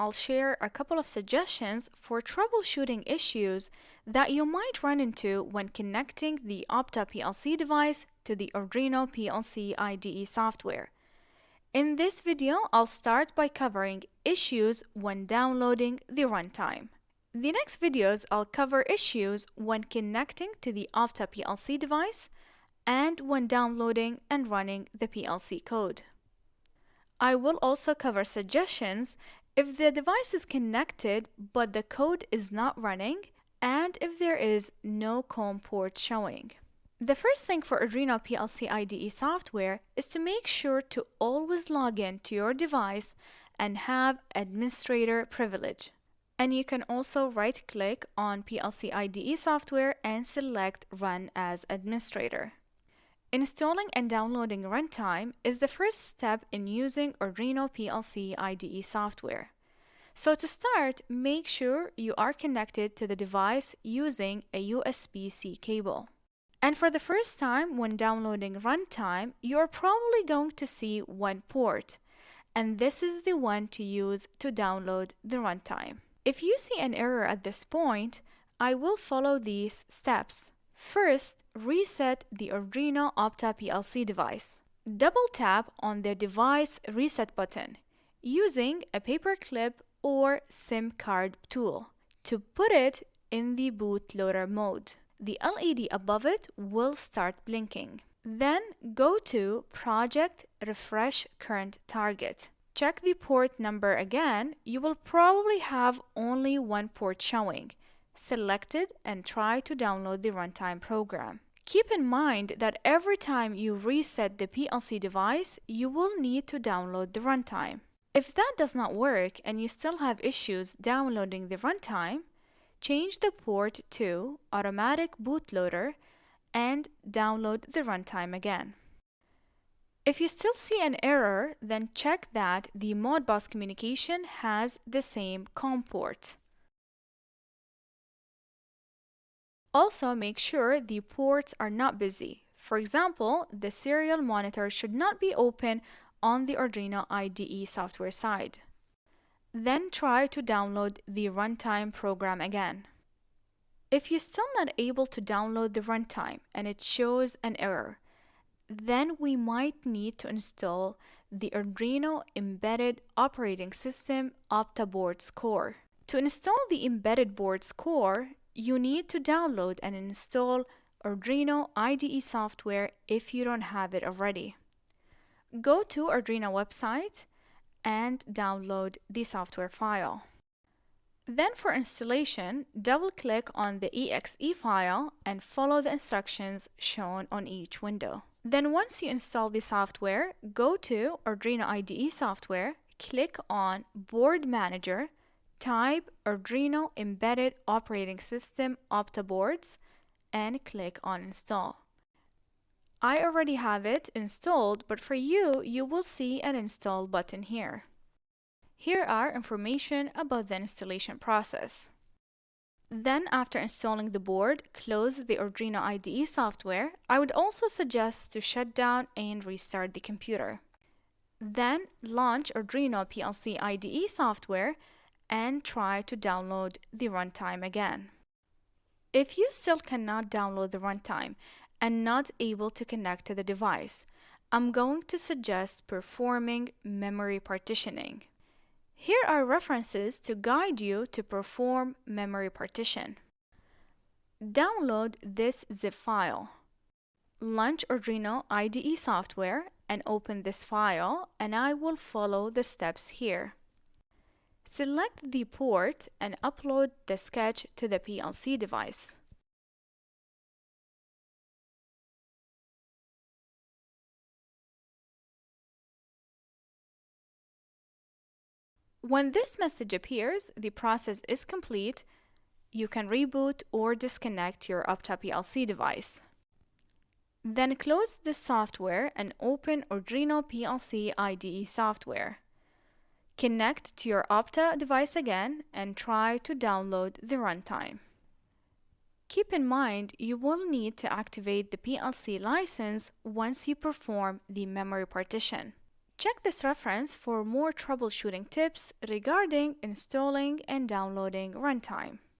I'll share a couple of suggestions for troubleshooting issues that you might run into when connecting the Opta PLC device to the Arduino PLC IDE software. In this video, I'll start by covering issues when downloading the runtime. The next videos I'll cover issues when connecting to the Opta PLC device and when downloading and running the PLC code. I will also cover suggestions if the device is connected but the code is not running and if there is no COM port showing. The first thing for Arduino PLC IDE software is to make sure to always log in to your device and have administrator privilege. And you can also right-click on PLC IDE software and select Run as Administrator. Installing and downloading Runtime is the first step in using Arduino PLC IDE software. So to start, make sure you are connected to the device using a USB-C cable. And for the first time when downloading Runtime, you're probably going to see one port, and this is the one to use to download the Runtime. If you see an error at this point, I will follow these steps. First, reset the Arduino Opta PLC device. Double tap on the device reset button using a paperclip or SIM card tool to put it in the bootloader mode. The LED above it will start blinking. Then go to Project Refresh Current Target. Check the port number again. You will probably have only one port showing. Select it and try to download the runtime program. Keep in mind that every time you reset the PLC device, you will need to download the runtime. If that does not work and you still have issues downloading the runtime, change the port to Automatic Bootloader and download the runtime again. If you still see an error, then check that the Modbus communication has the same COM port. Also, make sure the ports are not busy. For example, the serial monitor should not be open on the Arduino IDE software side. Then try to download the runtime program again. If you're still not able to download the runtime and it shows an error, then we might need to install the Arduino Embedded Operating System Opta Board's core. To install the embedded board's core, you need to download and install Arduino IDE software if you don't have it already. Go to Arduino website and download the software file. Then for installation, double-click on the exe file and follow the instructions shown on each window. Then once you install the software, go to Arduino IDE software, click on Board Manager, type Arduino Embedded Operating System Opta Boards, and click on Install. I already have it installed, but for you, you will see an Install button here. Here are information about the installation process. Then after installing the board, close the Arduino IDE software. I would also suggest to shut down and restart the computer. Then launch Arduino PLC IDE software and try to download the runtime again. If you still cannot download the runtime and not able to connect to the device, I'm going to suggest performing memory partitioning. Here are references to guide you to perform memory partition. Download this zip file. Launch Arduino IDE software and open this file, and I will follow the steps here. Select the port and upload the sketch to the PLC device. When this message appears, the process is complete. You can reboot or disconnect your Opta PLC device. Then close the software and open Arduino PLC IDE software. Connect to your Opta device again and try to download the runtime. Keep in mind you will need to activate the PLC license once you perform the memory partition. Check this reference for more troubleshooting tips regarding installing and downloading Runtime.